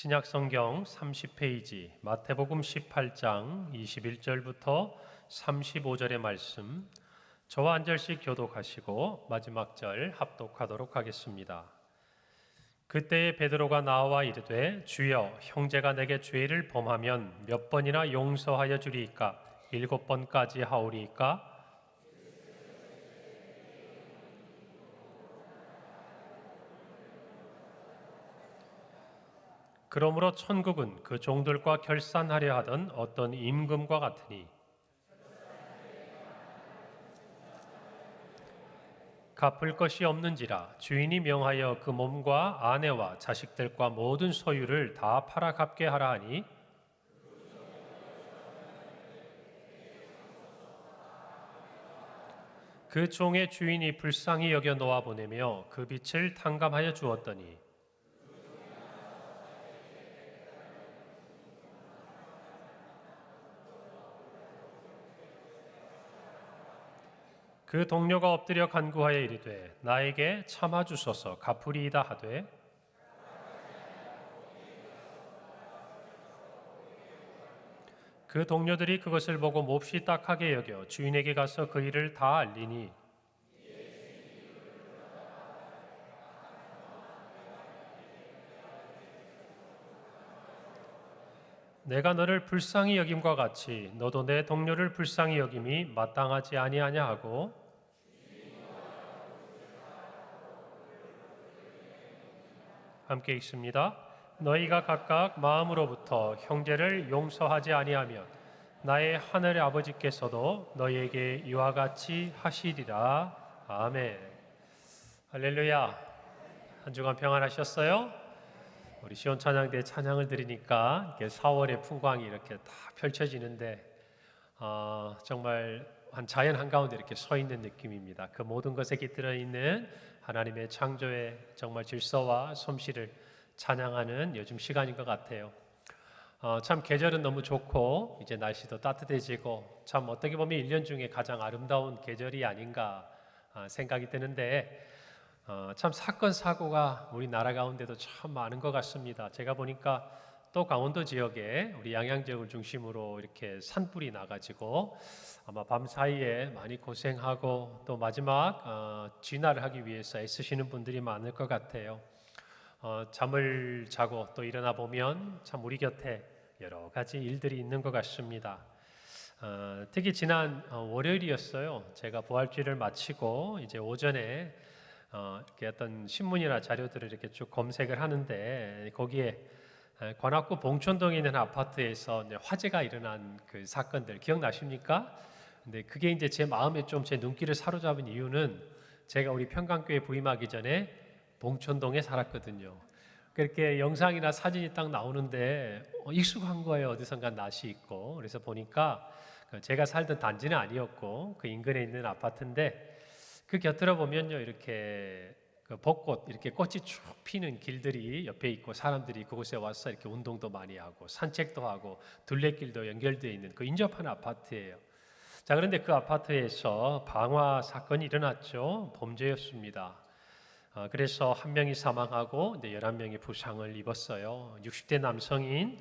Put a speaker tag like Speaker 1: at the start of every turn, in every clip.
Speaker 1: 신약성경 30페이지 마태복음 18장 21절부터 35절의 말씀, 저와 한 절씩 교독하시고 마지막 절 합독하도록 하겠습니다. 그때에 베드로가 나와 이르되 주여, 형제가 내게 죄를 범하면 몇 번이나 용서하여 주리이까? 7번까지 하오리이까? 그러므로 천국은 그 종들과 결산하려 하던 어떤 임금과 같으니 갚을 것이 없는지라 주인이 명하여 그 몸과 아내와 자식들과 모든 소유를 다 팔아 갚게 하라 하니, 그 종의 주인이 불쌍히 여겨 놓아 보내며 그 빛을 탕감하여 주었더니 그 동료가 엎드려 간구하여 이르되 나에게 참아 주소서 갚으리이다 하되, 그 동료들이 그것을 보고 몹시 딱하게 여겨 주인에게 가서 그 일을 다 알리니, 내가 너를 불쌍히 여김과 같이 너도 내 동료를 불쌍히 여김이 마땅하지 아니하냐 하고, 함께 읽습니다. 너희가 각각 마음으로부터 형제를 용서하지 아니하면 나의 하늘의 아버지께서도 너희에게 이와 같이 하시리라. 아멘. 할렐루야. 한 주간 평안하셨어요? 우리 시온 찬양대 찬양을 드리니까 4월의 풍광이 이렇게 다 펼쳐지는데 정말 한 자연 한가운데 이렇게 서 있는 느낌입니다. 그 모든 것에 깃들어 있는 하나님의 창조의 정말 질서와 솜씨를 찬양하는 요즘 시간인 것 같아요. 참 계절은 너무 좋고 이제 날씨도 따뜻해지고 참 어떻게 보면 1년 중에 가장 아름다운 계절이 아닌가 생각이 드는데, 참 사건 사고가 우리나라 가운데도 참 많은 것 같습니다. 제가 보니까 또 강원도 지역에 우리 양양 지역을 중심으로 이렇게 산불이 나가지고 아마 밤 사이에 많이 고생하고 또 마지막 진화를 하기 위해서 애쓰시는 분들이 많을 것 같아요. 잠을 자고 또 일어나 보면 참 우리 곁에 여러 가지 일들이 있는 것 같습니다. 특히 지난 월요일이었어요. 제가 부활주일을 마치고 이제 오전에 이렇게 어떤 신문이나 자료들을 이렇게 쭉 검색을 하는데, 거기에 관악구 봉천동에 있는 아파트에서 화재가 일어난 그 사건들 기억나십니까? 근데 그게 이제 제 마음에 좀 제 눈길을 사로잡은 이유는, 제가 우리 평강교회 부임하기 전에 봉천동에 살았거든요. 그렇게 영상이나 사진이 딱 나오는데 익숙한 거예요. 어디선가 낯이 있고. 그래서 보니까 제가 살던 단지는 아니었고 그 인근에 있는 아파트인데, 그 곁으로 보면요, 이렇게 그 벚꽃, 이렇게 꽃이 쭉 피는 길들이 옆에 있고 사람들이 그곳에 와서 이렇게 운동도 많이 하고 산책도 하고 둘레길도 연결되어 있는 그 인접한 아파트예요. 자, 그런데 그 아파트에서 방화 사건이 일어났죠. 범죄였습니다. 그래서 한 명이 사망하고 이제 11명이 부상을 입었어요. 60대 남성인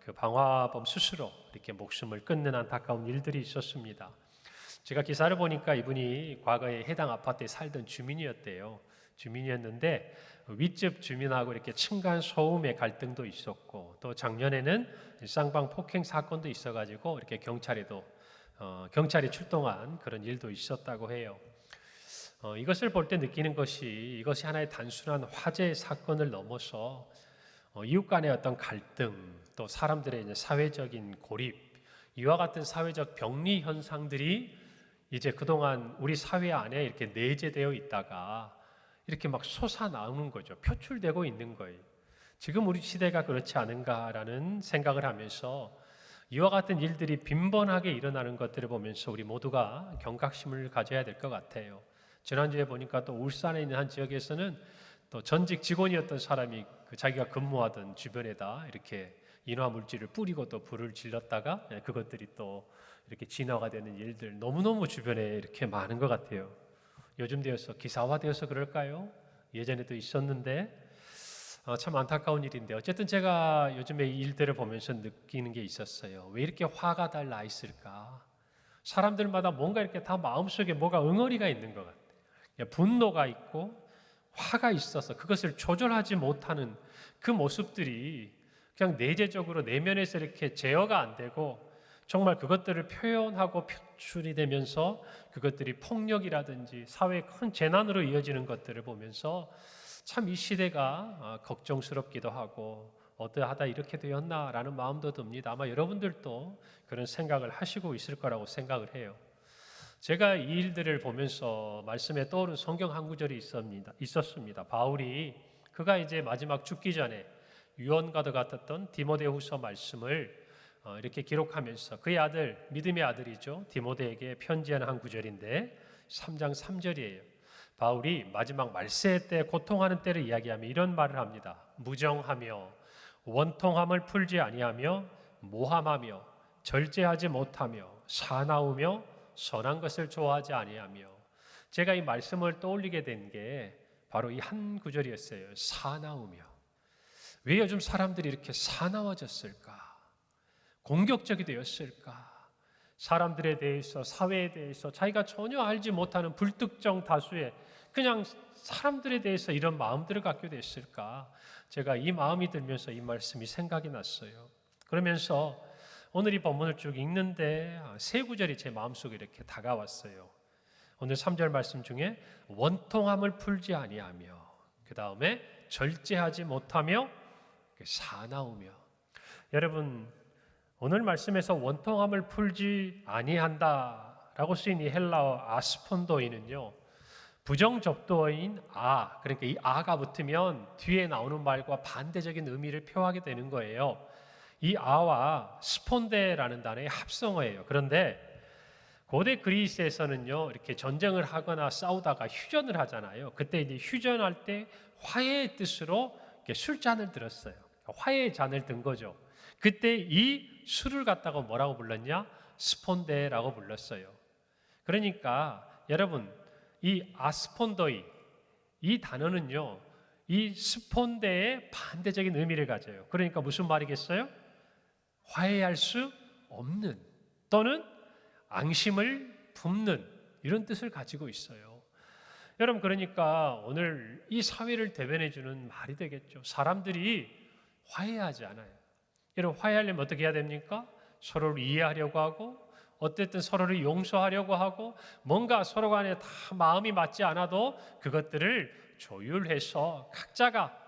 Speaker 1: 그 방화범 스스로 이렇게 목숨을 끊는 안타까운 일들이 있었습니다. 제가 기사를 보니까 이분이 과거에 해당 아파트에 살던 주민이었대요. 주민이었는데 윗집 주민하고 이렇게 층간 소음의 갈등도 있었고, 또 작년에는 쌍방 폭행 사건도 있어가지고 이렇게 경찰이 출동한 그런 일도 있었다고 해요. 이것을 볼 때 느끼는 것이, 이것이 하나의 단순한 화재 사건을 넘어서 이웃 간의 어떤 갈등, 또 사람들의 이제 사회적인 고립, 이와 같은 사회적 병리 현상들이 이제 그동안 우리 사회 안에 이렇게 내재되어 있다가 이렇게 막 솟아나오는 거죠. 표출되고 있는 거예요. 지금 우리 시대가 그렇지 않은가라는 생각을 하면서 이와 같은 일들이 빈번하게 일어나는 것들을 보면서 우리 모두가 경각심을 가져야 될 것 같아요. 지난주에 보니까 또 울산에 있는 한 지역에서는 또 전직 직원이었던 사람이 자기가 근무하던 주변에다 이렇게 인화 물질을 뿌리고 또 불을 질렀다가 그것들이 또 이렇게 진화가 되는 일들, 너무너무 주변에 이렇게 많은 것 같아요. 요즘 되어서 기사화되어서 그럴까요? 예전에도 있었는데 참 안타까운 일인데 어쨌든 제가 요즘에 이 일들을 보면서 느끼는 게 있었어요. 왜 이렇게 화가 달 나 있을까? 사람들마다 뭔가 이렇게 다 마음속에 뭐가 응어리가 있는 것 같아요. 분노가 있고 화가 있어서 그것을 조절하지 못하는 그 모습들이 그냥 내재적으로 내면에서 이렇게 제어가 안 되고 정말 그것들을 표현하고 표출이 되면서 그것들이 폭력이라든지 사회의 큰 재난으로 이어지는 것들을 보면서 참 이 시대가 걱정스럽기도 하고 어떠하다 이렇게 되었나라는 마음도 듭니다. 아마 여러분들도 그런 생각을 하시고 있을 거라고 생각을 해요. 제가 이 일들을 보면서 말씀에 떠오른 성경 한 구절이 있었습니다. 바울이 그가 이제 마지막 죽기 전에 유언과도 같았던 디모데후서 말씀을 이렇게 기록하면서 그의 아들, 믿음의 아들이죠. 디모데에게 편지하는 한 구절인데 3장 3절이에요. 바울이 마지막 말세 때 고통하는 때를 이야기하며 이런 말을 합니다. 무정하며 원통함을 풀지 아니하며 모함하며 절제하지 못하며 사나우며 선한 것을 좋아하지 아니하며 제가 이 말씀을 떠올리게 된 게 바로 이 한 구절이었어요. 사나우며. 왜 요즘 사람들이 이렇게 사나워졌을까? 공격적이 되었을까? 사람들에 대해서, 사회에 대해서 자기가 전혀 알지 못하는 불특정 다수의 그냥 사람들에 대해서 이런 마음들을 갖게 됐을까? 제가 이 마음이 들면서 이 말씀이 생각이 났어요. 그러면서 오늘 이 본문을 쭉 읽는데 세 구절이 제 마음속에 이렇게 다가왔어요. 오늘 3절 말씀 중에 원통함을 풀지 아니하며 그 다음에 절제하지 못하며 사나우며. 여러분, 오늘 말씀에서 원통함을 풀지 아니한다라고 쓰인 이 헬라어 아스폰도이는요, 부정접두어인 그러니까 이 아가 붙으면 뒤에 나오는 말과 반대적인 의미를 표하게 되는 거예요. 이 아와 스폰데라는 단어의 합성어예요. 그런데 고대 그리스에서는요, 이렇게 전쟁을 하거나 싸우다가 휴전을 하잖아요. 그때 이제 휴전할 때 화해의 뜻으로 이렇게 술잔을 들었어요. 화해의 잔을 든 거죠. 그때 이 술을 갖다가 뭐라고 불렀냐? 스폰데라고 불렀어요. 그러니까 여러분, 이 아스폰도이 이 단어는요, 이 스폰데의 반대적인 의미를 가져요. 그러니까 무슨 말이겠어요? 화해할 수 없는 또는 앙심을 품는 이런 뜻을 가지고 있어요. 여러분, 그러니까 오늘 이 사회를 대변해 주는 말이 되겠죠. 사람들이 화해하지 않아요. 여러분, 화해하려면 어떻게 해야 됩니까? 서로를 이해하려고 하고 어쨌든 서로를 용서하려고 하고 뭔가 서로 간에 다 마음이 맞지 않아도 그것들을 조율해서 각자가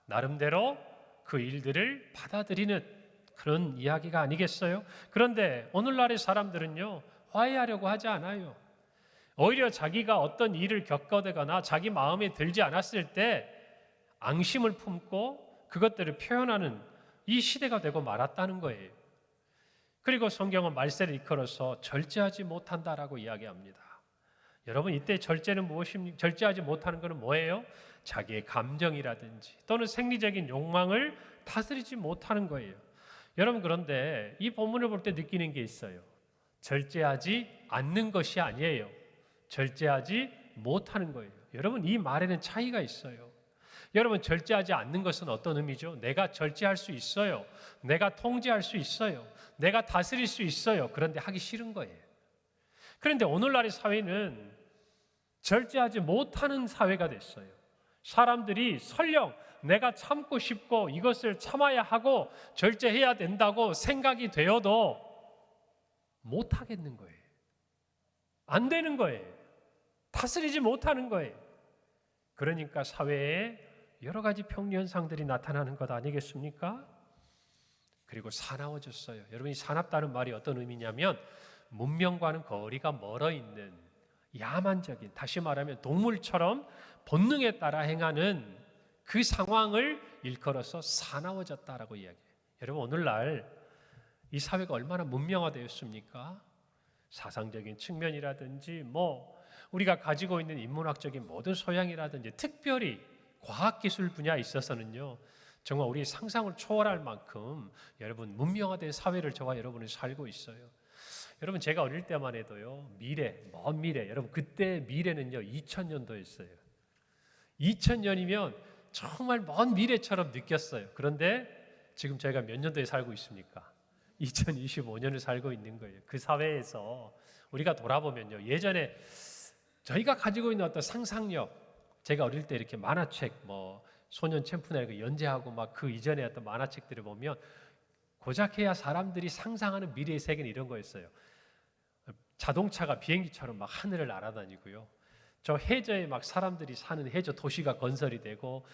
Speaker 1: 나름대로 그 일들을 받아들이는 그런 이야기가 아니겠어요? 그런데 오늘날의 사람들은요, 화해하려고 하지 않아요. 오히려 자기가 어떤 일을 겪어대거나 자기 마음에 들지 않았을 때 앙심을 품고 그것들을 표현하는 이 시대가 되고 말았다는 거예요. 그리고 성경은 말세를 이끌어서 절제하지 못한다라고 이야기합니다. 여러분, 이때 절제는 무엇입니까? 절제하지 못하는 것은 뭐예요? 자기의 감정이라든지 또는 생리적인 욕망을 다스리지 못하는 거예요. 여러분, 그런데 이 본문을 볼 때 느끼는 게 있어요. 절제하지 않는 것이 아니에요. 절제하지 못하는 거예요. 여러분, 이 말에는 차이가 있어요. 여러분, 절제하지 않는 것은 어떤 의미죠? 내가 절제할 수 있어요. 내가 통제할 수 있어요. 내가 다스릴 수 있어요. 그런데 하기 싫은 거예요. 그런데 오늘날의 사회는 절제하지 못하는 사회가 됐어요. 사람들이 설령 내가 참고 싶고 이것을 참아야 하고 절제해야 된다고 생각이 되어도 못하겠는 거예요. 안 되는 거예요. 다스리지 못하는 거예요. 그러니까 사회에 여러 가지 병현상들이 나타나는 것 아니겠습니까? 그리고 사나워졌어요. 여러분이 사납다는 말이 어떤 의미냐면 문명과는 거리가 멀어 있는 야만적인, 다시 말하면 동물처럼 본능에 따라 행하는 그 상황을 일컬어서 사나워졌다라고 이야기해요. 여러분, 오늘날 이 사회가 얼마나 문명화되었습니까? 사상적인 측면이라든지 우리가 가지고 있는 인문학적인 모든 소양이라든지 특별히 과학기술 분야에 있어서는요, 정말 우리 상상을 초월할 만큼 여러분 문명화된 사회를 저와 여러분이 살고 있어요. 여러분, 제가 어릴 때만 해도요, 먼 미래, 여러분 그때 미래는요 2000년도였어요. 2000년이면 정말 먼 미래처럼 느꼈어요. 그런데 지금 저희가 몇 년도에 살고 있습니까? 2025년을 살고 있는 거예요. 그 사회에서 우리가 돌아보면요, 예전에 저희가 가지고 있는 어떤 상상력, 제가 어릴 때 이렇게 만화책, 소년 챔프나 이렇게 연재하고 막 그 이전에 어떤 만화책들을 보면 고작해야 사람들이 상상하는 미래의 세계는 이런 거였어요. 자동차가 비행기처럼 막 하늘을 날아다니고요. 저 해저에 막 사람들이 사는 해저 도시가 건설이 되고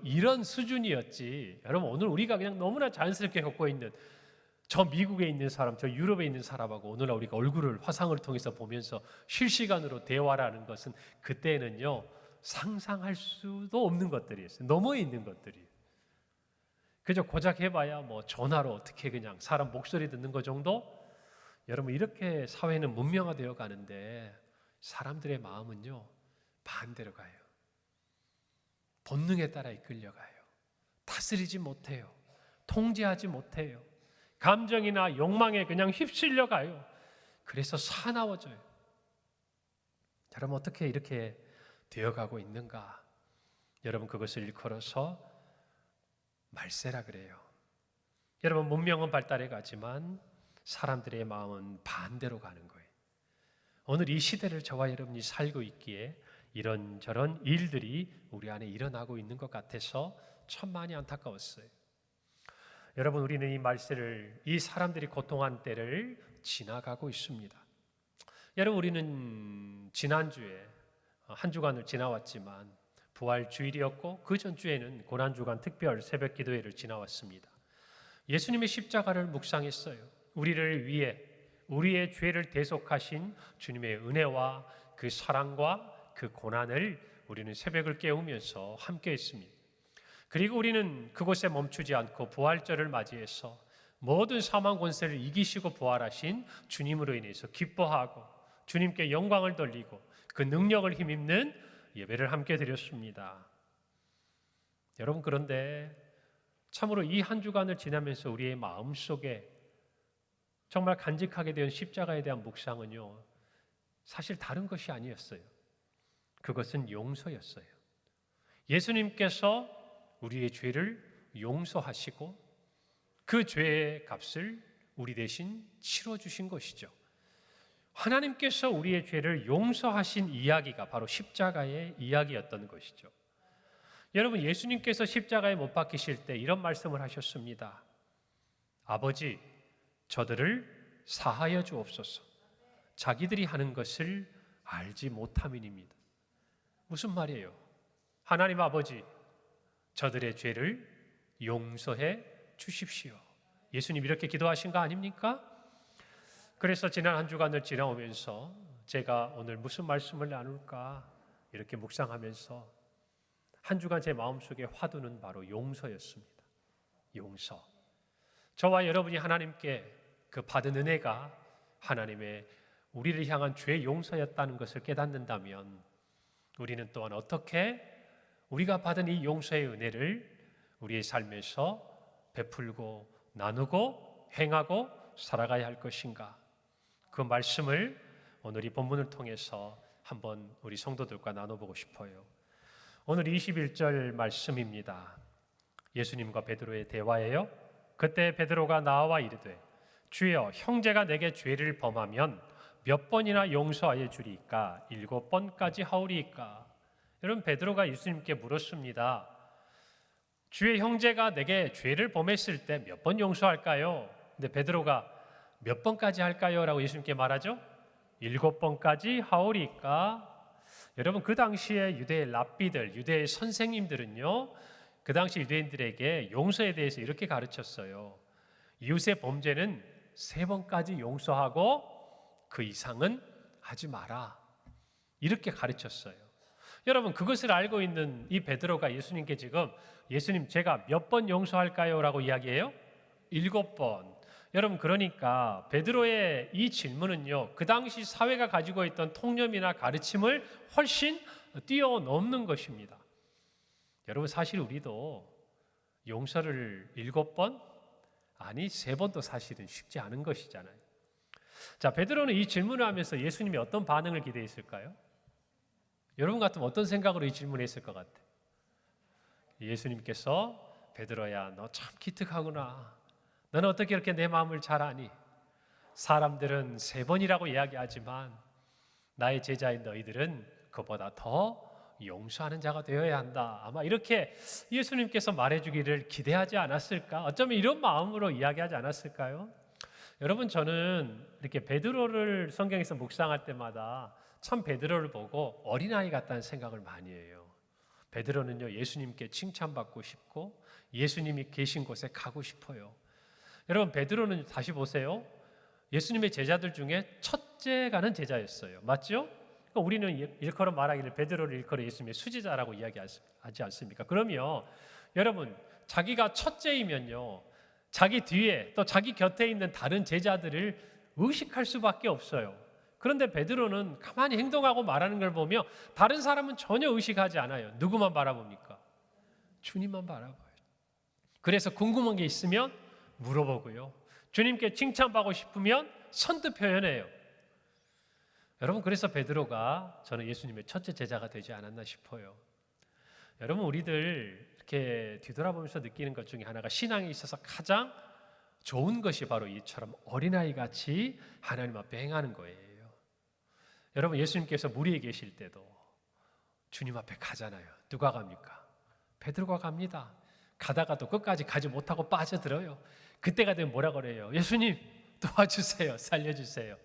Speaker 1: 이런 수준이었지. 여러분, 오늘 우리가 그냥 너무나 자연스럽게 겪고 있는 저 미국에 있는 사람, 저 유럽에 있는 사람하고 오늘날 우리가 얼굴을 화상을 통해서 보면서 실시간으로 대화를 하는 것은 그때는요, 상상할 수도 없는 것들이었어요. 넘어 있는 것들이. 그저 고작 해봐야 전화로 어떻게 그냥 사람 목소리 듣는 것 정도? 여러분, 이렇게 사회는 문명화되어 가는데 사람들의 마음은요, 반대로 가요. 본능에 따라 이끌려가요. 다스리지 못해요. 통제하지 못해요. 감정이나 욕망에 그냥 휩쓸려 가요. 그래서 사나워져요. 여러분, 어떻게 이렇게 되어가고 있는가? 여러분, 그것을 일컬어서 말세라 그래요. 여러분, 문명은 발달해 가지만 사람들의 마음은 반대로 가는 거예요. 오늘 이 시대를 저와 여러분이 살고 있기에 이런저런 일들이 우리 안에 일어나고 있는 것 같아서 참 많이 안타까웠어요. 여러분, 우리는 이 말세를, 이 사람들이 고통한 때를 지나가고 있습니다. 여러분, 우리는 지난주에 한 주간을 지나왔지만 부활 주일이었고 그 전주에는 고난주간 특별 새벽 기도회를 지나왔습니다. 예수님의 십자가를 묵상했어요. 우리를 위해 우리의 죄를 대속하신 주님의 은혜와 그 사랑과 그 고난을 우리는 새벽을 깨우면서 함께 했습니다. 그리고 우리는 그곳에 멈추지 않고 부활절을 맞이해서 모든 사망 권세를 이기시고 부활하신 주님으로 인해서 기뻐하고 주님께 영광을 돌리고 그 능력을 힘입는 예배를 함께 드렸습니다. 여러분, 그런데 참으로 이 한 주간을 지나면서 우리의 마음속에 정말 간직하게 된 십자가에 대한 묵상은요, 사실 다른 것이 아니었어요. 그것은 용서였어요. 예수님께서 우리의 죄를 용서하시고 그 죄의 값을 우리 대신 치러주신 것이죠. 하나님께서 우리의 죄를 용서하신 이야기가 바로 십자가의 이야기였던 것이죠. 여러분, 예수님께서 십자가에 못 박히실 때 이런 말씀을 하셨습니다. 아버지, 저들을 사하여 주옵소서. 자기들이 하는 것을 알지 못함이니이다. 무슨 말이에요? 하나님 아버지, 저들의 죄를 용서해 주십시오. 예수님 이렇게 기도하신 거 아닙니까? 그래서 지난 한 주간을 지나오면서 제가 오늘 무슨 말씀을 나눌까 이렇게 묵상하면서 한 주간 제 마음속에 화두는 바로 용서였습니다. 용서. 저와 여러분이 하나님께 그 받은 은혜가 하나님의 우리를 향한 죄 용서였다는 것을 깨닫는다면 우리는 또한 어떻게 우리가 받은 이 용서의 은혜를 우리의 삶에서 베풀고 나누고 행하고 살아가야 할 것인가? 그 말씀을 오늘 이 본문을 통해서 한번 우리 성도들과 나눠보고 싶어요. 오늘 21절 말씀입니다. 예수님과 베드로의 대화예요. 그때 베드로가 나와 이르되 주여, 형제가 내게 죄를 범하면 몇 번이나 용서하여 주리이까? 7번까지 하오리이까? 여러분, 베드로가 예수님께 물었습니다. 주의 형제가 내게 죄를 범했을 때 몇 번 용서할까요? 근데 베드로가 몇 번까지 할까요? 라고 예수님께 말하죠. 7번까지 하오리이까? 여러분, 그 당시에 유대의 랍비들, 유대의 선생님들은요, 그 당시 유대인들에게 용서에 대해서 이렇게 가르쳤어요. 이웃의 범죄는 3번까지 용서하고 그 이상은 하지 마라. 이렇게 가르쳤어요. 여러분, 그것을 알고 있는 이 베드로가 예수님께 지금 예수님, 제가 몇 번 용서할까요? 라고 이야기해요. 7번. 여러분, 그러니까 베드로의 이 질문은요, 그 당시 사회가 가지고 있던 통념이나 가르침을 훨씬 뛰어넘는 것입니다. 여러분, 사실 우리도 용서를 7번? 아니, 3번도 사실은 쉽지 않은 것이잖아요. 자, 베드로는 이 질문을 하면서 예수님이 어떤 반응을 기대했을까요? 여러분 같으면 어떤 생각으로 이 질문을 했을 것 같아요? 예수님께서 베드로야, 너 참 기특하구나. 너는 어떻게 이렇게 내 마음을 잘 아니? 사람들은 3번이라고 이야기하지만 나의 제자인 너희들은 그보다 더 용서하는 자가 되어야 한다. 아마 이렇게 예수님께서 말해주기를 기대하지 않았을까? 어쩌면 이런 마음으로 이야기하지 않았을까요? 여러분, 저는 이렇게 베드로를 성경에서 묵상할 때마다 참 베드로를 보고 어린아이 같다는 생각을 많이 해요. 베드로는요, 예수님께 칭찬받고 싶고 예수님이 계신 곳에 가고 싶어요. 여러분, 베드로는 다시 보세요. 예수님의 제자들 중에 첫째 가는 제자였어요. 맞죠? 그러니까 우리는 일컬어 말하기를 베드로를 일컬어 예수님의 수제자라고 이야기하지 않습니까? 그러면 여러분, 자기가 첫째이면요, 자기 뒤에 또 자기 곁에 있는 다른 제자들을 의식할 수밖에 없어요. 그런데 베드로는 가만히 행동하고 말하는 걸 보며 다른 사람은 전혀 의식하지 않아요. 누구만 바라봅니까? 주님만 바라봐요. 그래서 궁금한 게 있으면 물어보고요, 주님께 칭찬받고 싶으면 선뜻 표현해요. 여러분, 그래서 베드로가 저는 예수님의 첫째 제자가 되지 않았나 싶어요. 여러분, 우리들 이렇게 뒤돌아보면서 느끼는 것 중에 하나가 신앙에 있어서 가장 좋은 것이 바로 이처럼 어린아이같이 하나님 앞에 행하는 거예요. 여러분, 예수님께서 무리에 계실 때도 주님 앞에 가잖아요. 누가 갑니까? 베드로가 갑니다. 가다가도 끝까지 가지 못하고 빠져들어요. 그때가 되면 뭐라 그래요? 예수님 도와주세요. 살려주세요.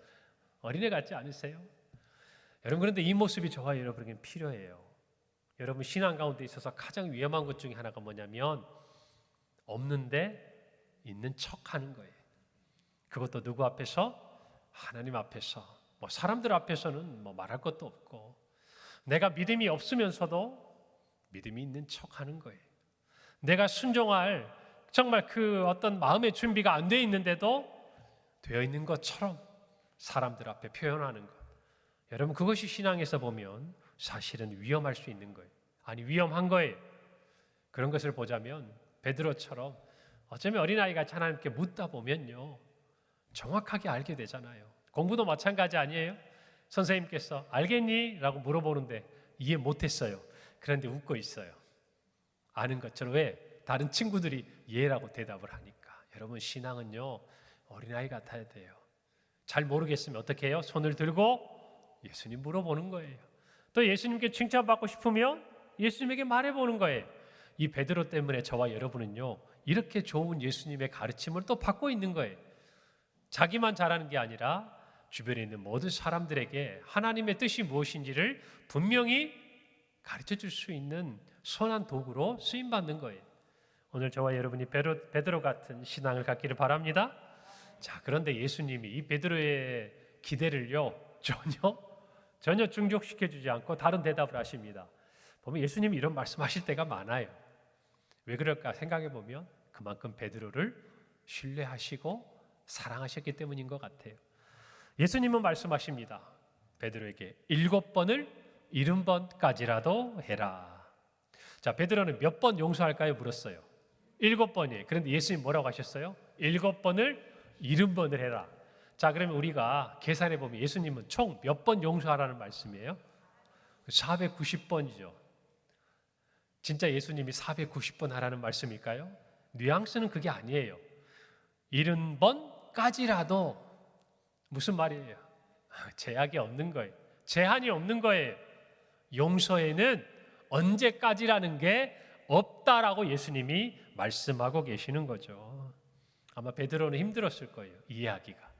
Speaker 1: 어린애 같지 않으세요? 여러분, 그런데 이 모습이 저와 여러분에게 필요해요. 여러분, 신앙 가운데 있어서 가장 위험한 것 중에 하나가 뭐냐면 없는데 있는 척하는 거예요. 그것도 누구 앞에서? 하나님 앞에서. 뭐 사람들 앞에서는 뭐 말할 것도 없고, 내가 믿음이 없으면서도 믿음이 있는 척하는 거예요. 내가 순종할 정말 그 어떤 마음의 준비가 안 돼 있는데도 되어 있는 것처럼 사람들 앞에 표현하는 것. 여러분, 그것이 신앙에서 보면 사실은 위험할 수 있는 거예요. 아니, 위험한 거예요. 그런 것을 보자면 베드로처럼 어쩌면 어린아이같이 하나님께 묻다 보면요, 정확하게 알게 되잖아요. 공부도 마찬가지 아니에요? 선생님께서 알겠니? 라고 물어보는데 이해 못했어요. 그런데 웃고 있어요. 아는 것처럼. 왜? 다른 친구들이 예라고 대답을 하니까. 여러분, 신앙은요, 어린아이 같아야 돼요. 잘 모르겠으면 어떻게 해요? 손을 들고 예수님 물어보는 거예요. 또 예수님께 칭찬받고 싶으면 예수님에게 말해보는 거예요. 이 베드로 때문에 저와 여러분은요, 이렇게 좋은 예수님의 가르침을 또 받고 있는 거예요. 자기만 잘하는 게 아니라 주변에 있는 모든 사람들에게 하나님의 뜻이 무엇인지를 분명히 가르쳐 줄 수 있는 선한 도구로 쓰임받는 거예요. 오늘 저와 여러분이 베드로 같은 신앙을 갖기를 바랍니다. 자, 그런데 예수님이 이 베드로의 기대를요, 전혀 충족시켜주지 않고 다른 대답을 하십니다. 보면 예수님이 이런 말씀하실 때가 많아요. 왜 그럴까 생각해 보면 그만큼 베드로를 신뢰하시고 사랑하셨기 때문인 것 같아요. 예수님은 말씀하십니다. 베드로에게 7번을 70번까지라도 해라. 자, 베드로는 몇 번 용서할까요? 물었어요. 7번이에요. 그런데 예수님 뭐라고 하셨어요? 7번을 70번을 해라. 자, 그러면 우리가 계산해 보면 예수님은 총 몇 번 용서하라는 말씀이에요? 490번이죠. 진짜 예수님이 490번 하라는 말씀일까요? 뉘앙스는 그게 아니에요. 70번까지라도 무슨 말이에요? 제약이 없는 거예요. 제한이 없는 거예요. 용서에는 언제까지라는 게 없다라고 예수님이 말씀하고 계시는 거죠. 아마 베드로는 힘들었을 거예요, 이해하기가.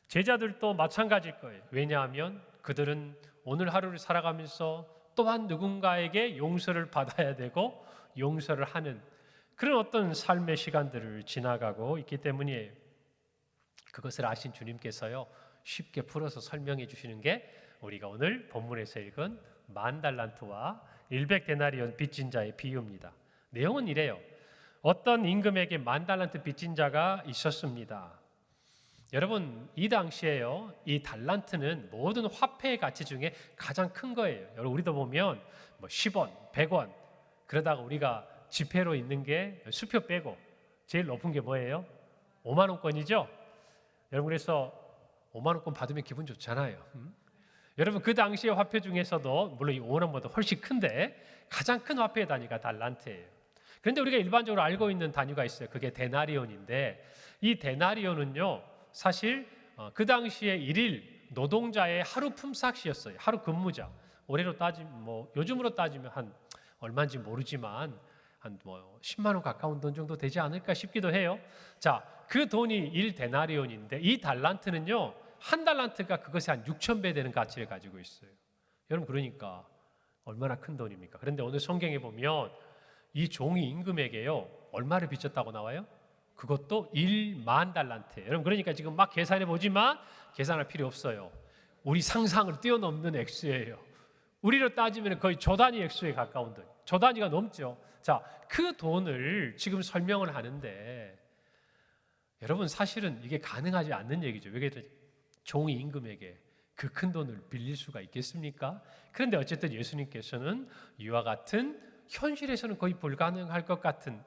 Speaker 1: 제자들도 마찬가지일 거예요. 왜냐하면 그들은 오늘 하루를 살아가면서 또한 누군가에게 용서를 받아야 되고 용서를 하는 그런 어떤 삶의 시간들을 지나가고 있기 때문이에요. 그것을 아신 주님께서요, 쉽게 풀어서 설명해 주시는 게 우리가 오늘 본문에서 읽은 10,000달란트와 100데나리온 빚진 자의 비유입니다. 내용은 이래요. 어떤 임금에게 10,000달란트 빚진 자가 있었습니다. 여러분, 이 당시에요, 이 달란트는 모든 화폐의 가치 중에 가장 큰 거예요. 여러분, 우리도 보면 뭐 10원, 100원, 그러다가 우리가 지폐로 있는 게 수표 빼고 제일 높은 게 뭐예요? 5만 원권이죠. 여러분, 그래서 5만 원권 받으면 기분 좋잖아요. 여러분, 그 당시의 화폐 중에서도 물론 이 5만 원보다 훨씬 큰데 가장 큰 화폐의 단위가 달란트예요. 그런데 우리가 일반적으로 알고 있는 단위가 있어요. 그게 데나리온인데 이 데나리온은요 사실 그 당시에 일일 노동자의 하루 품삯이었어요. 하루 근무자. 올해로 따지면 요즘으로 따지면 한 얼마인지 모르지만 한 10만 원 가까운 돈 정도 되지 않을까 싶기도 해요. 자, 그 돈이 1데나리온인데 이 달란트는요 한 달란트가 그것이 한 6,000배 되는 가치를 가지고 있어요. 여러분 그러니까 얼마나 큰 돈입니까? 그런데 오늘 성경에 보면 이 종이 임금에게요 얼마를 빚졌다고 나와요? 그것도 1만 달란트예요. 여러분 그러니까 지금 막 계산해 보지만 계산할 필요 없어요. 우리 상상을 뛰어넘는 액수예요. 우리로 따지면 거의 조 단위 액수에 가까운 돈. 조 단위가 넘죠. 자, 그 돈을 지금 설명을 하는데 여러분 사실은 이게 가능하지 않는 얘기죠. 왜 그래? 종이 임금에게 그 큰 돈을 빌릴 수가 있겠습니까? 그런데 어쨌든 예수님께서는 이와 같은 현실에서는 거의 불가능할 것 같은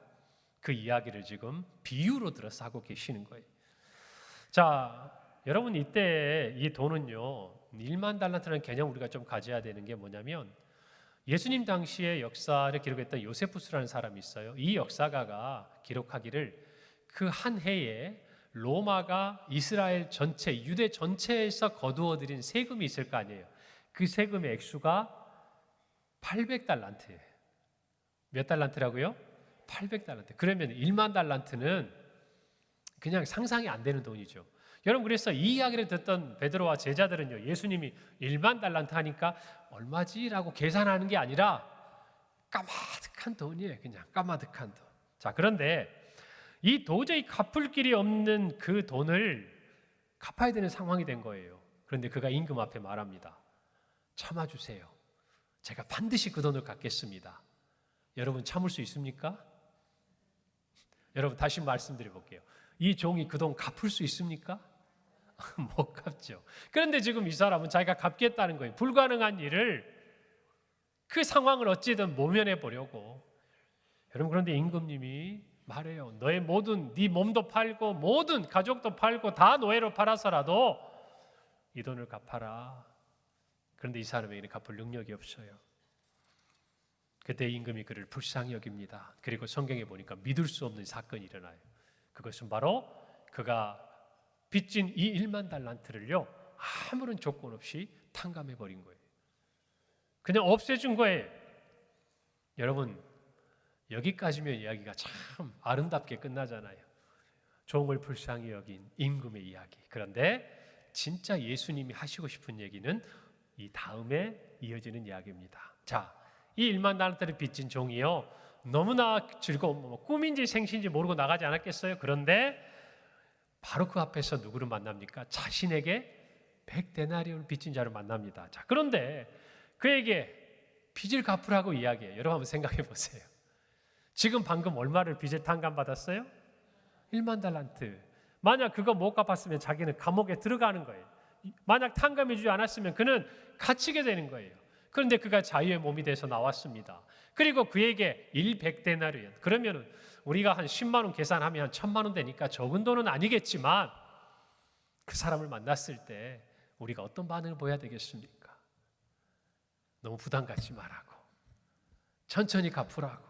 Speaker 1: 그 이야기를 지금 비유로 들어서 하고 계시는 거예요. 자, 여러분 이때 이 돈은요 1만 달란트라는 개념 우리가 좀 가져야 되는 게 뭐냐면 예수님 당시의 역사를 기록했던 요세푸스라는 사람이 있어요. 이 역사가가 기록하기를 그 한 해에 로마가 이스라엘 전체, 유대 전체에서 거두어들인 세금이 있을 거 아니에요. 그 세금의 액수가 800달란트예요. 몇 달란트라고요? 800달란트. 그러면 1만 달란트는 그냥 상상이 안 되는 돈이죠. 여러분 그래서 이 이야기를 듣던 베드로와 제자들은요 예수님이 1만 달란트 하니까 얼마지라고 계산하는 게 아니라 까마득한 돈이에요. 그냥 까마득한 돈. 자, 그런데 이 도저히 갚을 길이 없는 그 돈을 갚아야 되는 상황이 된 거예요. 그런데 그가 임금 앞에 말합니다. 참아주세요. 제가 반드시 그 돈을 갚겠습니다. 여러분 참을 수 있습니까? 여러분 다시 말씀드려 볼게요. 이 종이 그 돈 갚을 수 있습니까? 못 갚죠. 그런데 지금 이 사람은 자기가 갚겠다는 거예요. 불가능한 일을 그 상황을 어찌든 모면해 보려고. 여러분 그런데 임금님이 말해요. 너의 모든 네 몸도 팔고 모든 가족도 팔고 다 노예로 팔아서라도 이 돈을 갚아라. 그런데 이 사람에게는 갚을 능력이 없어요. 그때 임금이 그를 불쌍히 여깁니다. 그리고 성경에 보니까 믿을 수 없는 사건이 일어나요. 그것은 바로 그가 빚진 이 1만 달란트를요 아무런 조건 없이 탕감해 버린 거예요. 그냥 없애준 거예요. 여러분 여기까지면 이야기가 참 아름답게 끝나잖아요. 종을 불쌍히 여긴 임금의 이야기. 그런데 진짜 예수님이 하시고 싶은 얘기는 이 다음에 이어지는 이야기입니다. 자, 이 1만 달란트를 빚진 종이요 너무나 즐거운 꿈인지 생신인지 모르고 나가지 않았겠어요? 그런데 바로 그 앞에서 누구를 만납니까? 자신에게 100데나리온을 빚진 자를 만납니다. 자, 그런데 그에게 빚을 갚으라고 이야기해요. 여러분 한번 생각해 보세요. 지금 방금 얼마를 빚을 탕감받았어요? 1만 달란트. 만약 그거 못 갚았으면 자기는 감옥에 들어가는 거예요. 만약 탕감해 주지 않았으면 그는 갇히게 되는 거예요. 그런데 그가 자유의 몸이 돼서 나왔습니다. 그리고 그에게 100데나리온. 그러면 우리가 한 10만 원 계산하면 한 1,000만 원 되니까 적은 돈은 아니겠지만 그 사람을 만났을 때 우리가 어떤 반응을 보여야 되겠습니까? 너무 부담 갖지 말라고. 천천히 갚으라고.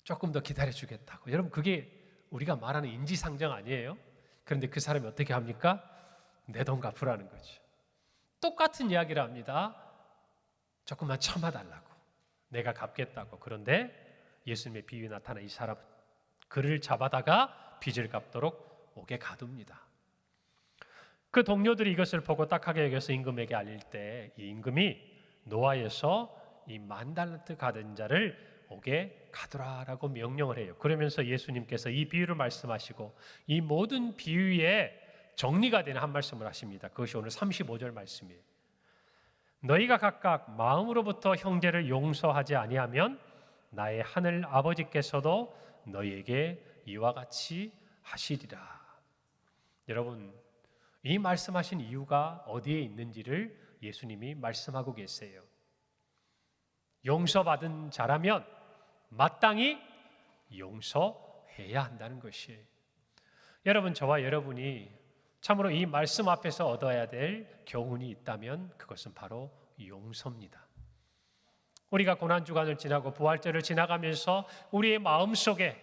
Speaker 1: 조금 더 기다려주겠다고. 여러분 그게 우리가 말하는 인지상정 아니에요? 그런데 그 사람이 어떻게 합니까? 내 돈 갚으라는 거죠. 똑같은 이야기를 합니다. 조금만 참아달라고. 내가 갚겠다고. 그런데 예수님의 비유에 나타난 이 사람은 그를 잡아다가 빚을 갚도록 옥에 가둡니다. 그 동료들이 이것을 보고 딱하게 여겨서 임금에게 알릴 때 이 임금이 노아에서 이 1만 달란트 받은 자를 옥에 가두라라고 명령을 해요. 그러면서 예수님께서 이 비유를 말씀하시고 이 모든 비유에 정리가 되는 한 말씀을 하십니다. 그것이 오늘 35절 말씀이에요. 너희가 각각 마음으로부터 형제를 용서하지 아니하면 나의 하늘 아버지께서도 너희에게 이와 같이 하시리라. 여러분 이 말씀하신 이유가 어디에 있는지를 예수님이 말씀하고 계세요. 용서받은 자라면 마땅히 용서해야 한다는 것이에요. 여러분 저와 여러분이 참으로 이 말씀 앞에서 얻어야 될 교훈이 있다면 그것은 바로 용서입니다. 우리가 고난주간을 지나고 부활절을 지나가면서 우리의 마음속에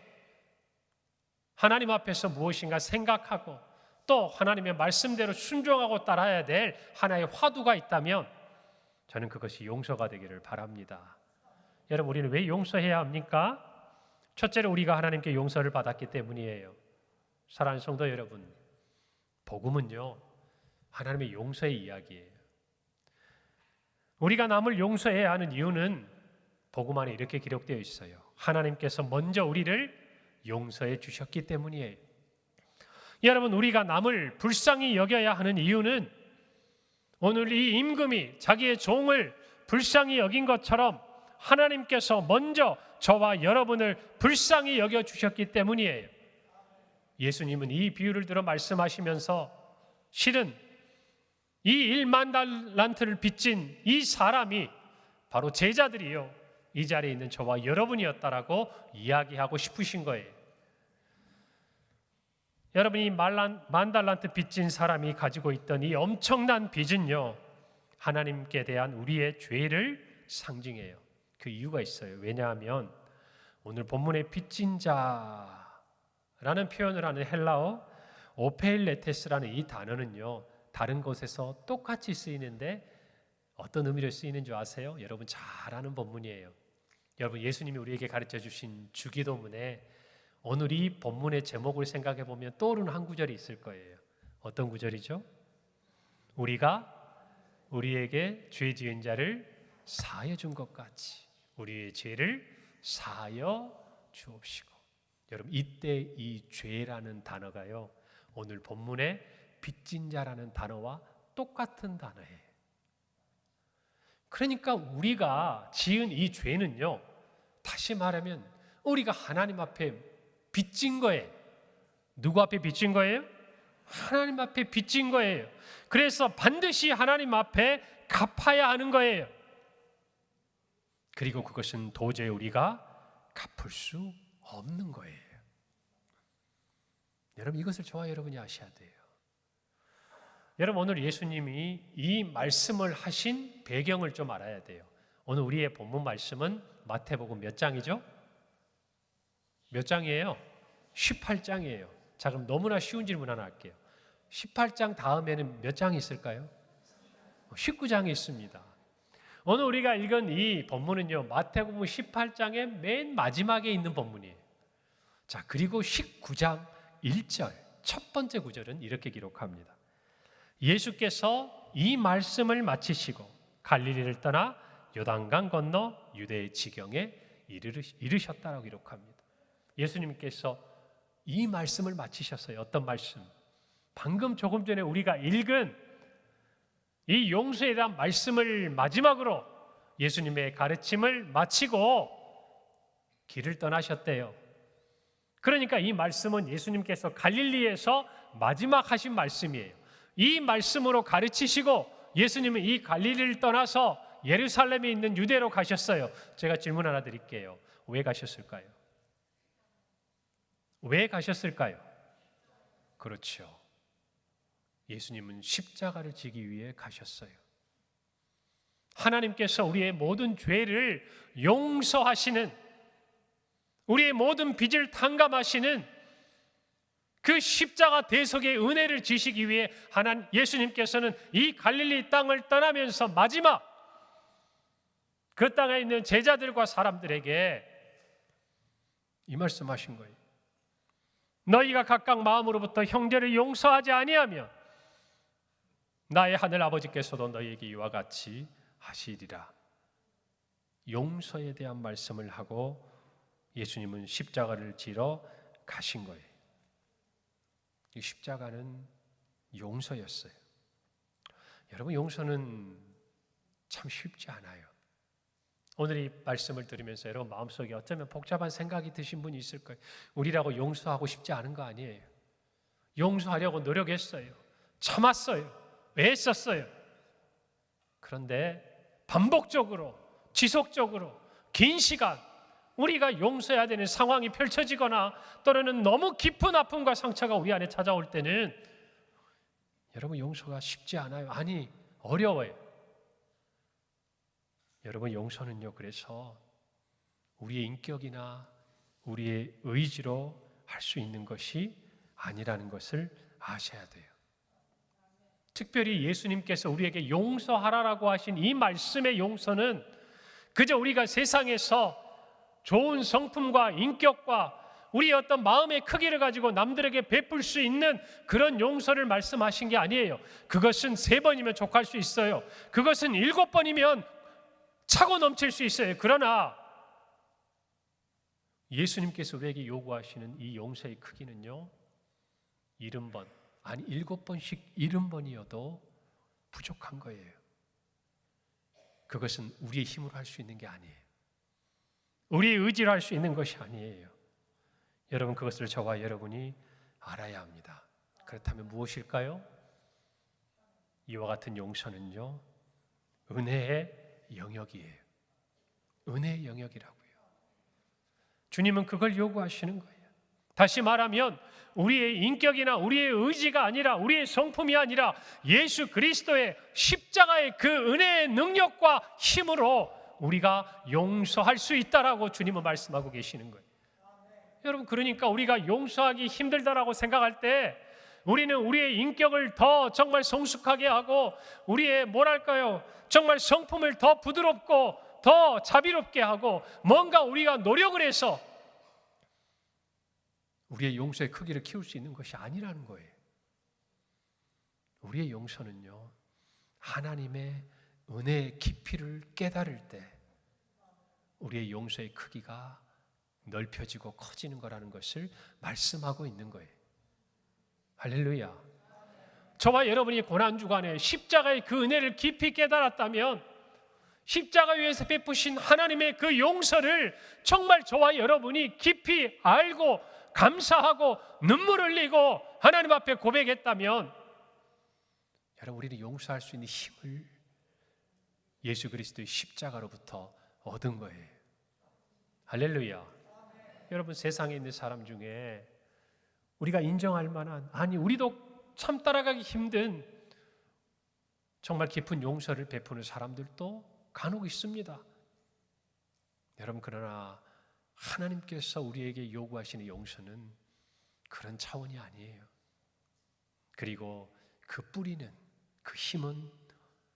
Speaker 1: 하나님 앞에서 무엇인가 생각하고 또 하나님의 말씀대로 순종하고 따라야 될 하나의 화두가 있다면 저는 그것이 용서가 되기를 바랍니다. 여러분, 우리는 왜 용서해야 합니까? 첫째로 우리가 하나님께 용서를 받았기 때문이에요. 사랑하는 성도 여러분, 복음은요, 하나님의 용서의 이야기예요. 우리가 남을 용서해야 하는 이유는 복음 안에 이렇게 기록되어 있어요. 하나님께서 먼저 우리를 용서해 주셨기 때문이에요. 여러분, 우리가 남을 불쌍히 여겨야 하는 이유는 오늘 이 임금이 자기의 종을 불쌍히 여긴 것처럼 하나님께서 먼저 저와 여러분을 불쌍히 여겨 주셨기 때문이에요. 예수님은 이 비유를 들어 말씀하시면서 실은 이 1만 달란트를 빚진 이 사람이 바로 제자들이요, 이 자리에 있는 저와 여러분이었다라고 이야기하고 싶으신 거예요. 여러분이 만 달란트 빚진 사람이 가지고 있던 이 엄청난 빚은요, 하나님께 대한 우리의 죄를 상징해요. 그 이유가 있어요. 왜냐하면 오늘 본문의 빚진 자라는 표현을 하는 헬라어 오페일레테스라는 이 단어는요, 다른 곳에서 똑같이 쓰이는데 어떤 의미로 쓰이는 줄 아세요? 여러분 잘 아는 본문이에요. 여러분, 예수님이 우리에게 가르쳐 주신 주기도문에 오늘 이 본문의 제목을 생각해 보면 떠오르는 한 구절이 있을 거예요. 어떤 구절이죠? 우리가 우리에게 죄 지은 자를 사하여 준 것 같이 우리의 죄를 사하여 주옵시고. 여러분, 이때 이 죄라는 단어가요, 오늘 본문의 빚진 자라는 단어와 똑같은 단어예요. 그러니까 우리가 지은 이 죄는요, 다시 말하면 우리가 하나님 앞에 빚진 거예요. 누구 앞에 빚진 거예요? 하나님 앞에 빚진 거예요. 그래서 반드시 하나님 앞에 갚아야 하는 거예요. 그리고 그것은 도저히 우리가 갚을 수 없는 거예요. 여러분, 이것을 저와 여러분이 아셔야 돼요. 여러분, 오늘 예수님이 이 말씀을 하신 배경을 좀 알아야 돼요. 오늘 우리의 본문 말씀은 마태복음 몇 장이죠? 몇 장이에요? 18장이에요. 자, 그럼 너무나 쉬운 질문 하나 할게요. 18장 다음에는 몇 장이 있을까요? 19장이 있습니다. 오늘 우리가 읽은 이 본문은요, 마태복음 18장의 맨 마지막에 있는 본문이에요. 자, 그리고 19장 1절 첫 번째 구절은 이렇게 기록합니다. 예수께서 이 말씀을 마치시고 갈릴리를 떠나 요단강 건너 유대의 지경에 이르셨다라고 기록합니다. 예수님께서 이 말씀을 마치셨어요. 어떤 말씀? 방금 조금 전에 우리가 읽은 이 용서에 대한 말씀을 마지막으로 예수님의 가르침을 마치고 길을 떠나셨대요. 그러니까 이 말씀은 예수님께서 갈릴리에서 마지막 하신 말씀이에요. 이 말씀으로 가르치시고 예수님은 이 갈릴리를 떠나서 예루살렘에 있는 유대로 가셨어요. 제가 질문 하나 드릴게요. 왜 가셨을까요? 왜 가셨을까요? 그렇죠. 예수님은 십자가를 지기 위해 가셨어요. 하나님께서 우리의 모든 죄를 용서하시는, 우리의 모든 빚을 탕감하시는 그 십자가 대속의 은혜를 지시기 위해 예수님께서는 이 갈릴리 땅을 떠나면서 마지막 그 땅에 있는 제자들과 사람들에게 이 말씀하신 거예요. 너희가 각각 마음으로부터 형제를 용서하지 아니하면 나의 하늘 아버지께서도 너희에게 이와 같이 하시리라. 용서에 대한 말씀을 하고 예수님은 십자가를 지러 가신 거예요. 이 십자가는 용서였어요. 여러분, 용서는 참 쉽지 않아요. 오늘 이 말씀을 들으면서 여러분 마음속에 어쩌면 복잡한 생각이 드신 분이 있을 거예요. 우리라고 용서하고 싶지 않은 거 아니에요. 용서하려고 노력했어요. 참았어요. 애썼어요. 그런데 반복적으로, 지속적으로 긴 시간 우리가 용서해야 되는 상황이 펼쳐지거나 또는 너무 깊은 아픔과 상처가 우리 안에 찾아올 때는 여러분 용서가 쉽지 않아요. 아니, 어려워요. 여러분, 용서는요, 그래서 우리의 인격이나 우리의 의지로 할 수 있는 것이 아니라는 것을 아셔야 돼요. 특별히 예수님께서 우리에게 용서하라라고 하신 이 말씀의 용서는 그저 우리가 세상에서 좋은 성품과 인격과 우리의 어떤 마음의 크기를 가지고 남들에게 베풀 수 있는 그런 용서를 말씀하신 게 아니에요. 그것은 3번이면 족할 수 있어요. 그것은 7번이면 차고 넘칠 수 있어요. 그러나 예수님께서 우리에게 요구하시는 이 용서의 크기는요, 70번, 아니 7번씩 70번이어도 부족한 거예요. 그것은 우리의 힘으로 할 수 있는 게 아니에요. 우리의 의지로 할 수 있는 것이 아니에요. 여러분, 그것을 저와 여러분이 알아야 합니다. 그렇다면 무엇일까요? 이와 같은 용서는요, 은혜의 영역이에요. 은혜의 영역이라고요. 주님은 그걸 요구하시는 거예요. 다시 말하면 우리의 인격이나 우리의 의지가 아니라, 우리의 성품이 아니라 예수 그리스도의 십자가의 그 은혜의 능력과 힘으로 우리가 용서할 수 있다라고 주님은 말씀하고 계시는 거예요. 여러분, 그러니까 우리가 용서하기 힘들다라고 생각할 때 우리는 우리의 인격을 더 정말 성숙하게 하고 우리의 정말 성품을 더 부드럽고 더 자비롭게 하고 뭔가 우리가 노력을 해서 우리의 용서의 크기를 키울 수 있는 것이 아니라는 거예요. 우리의 용서는요, 하나님의 은혜의 깊이를 깨달을 때 우리의 용서의 크기가 넓혀지고 커지는 거라는 것을 말씀하고 있는 거예요. 할렐루야. 저와 여러분이 고난주간에 십자가의 그 은혜를 깊이 깨달았다면 십자가 위에서 베푸신 하나님의 그 용서를 정말 저와 여러분이 깊이 알고 감사하고 눈물 흘리고 하나님 앞에 고백했다면 여러분, 우리는 용서할 수 있는 힘을 예수 그리스도의 십자가로부터 얻은 거예요. 할렐루야. 여러분, 세상에 있는 사람 중에 우리가 인정할 만한, 아니 우리도 참 따라가기 힘든 정말 깊은 용서를 베푸는 사람들도 간혹 있습니다. 여러분, 그러나 하나님께서 우리에게 요구하시는 용서는 그런 차원이 아니에요. 그리고 그 뿌리는, 그 힘은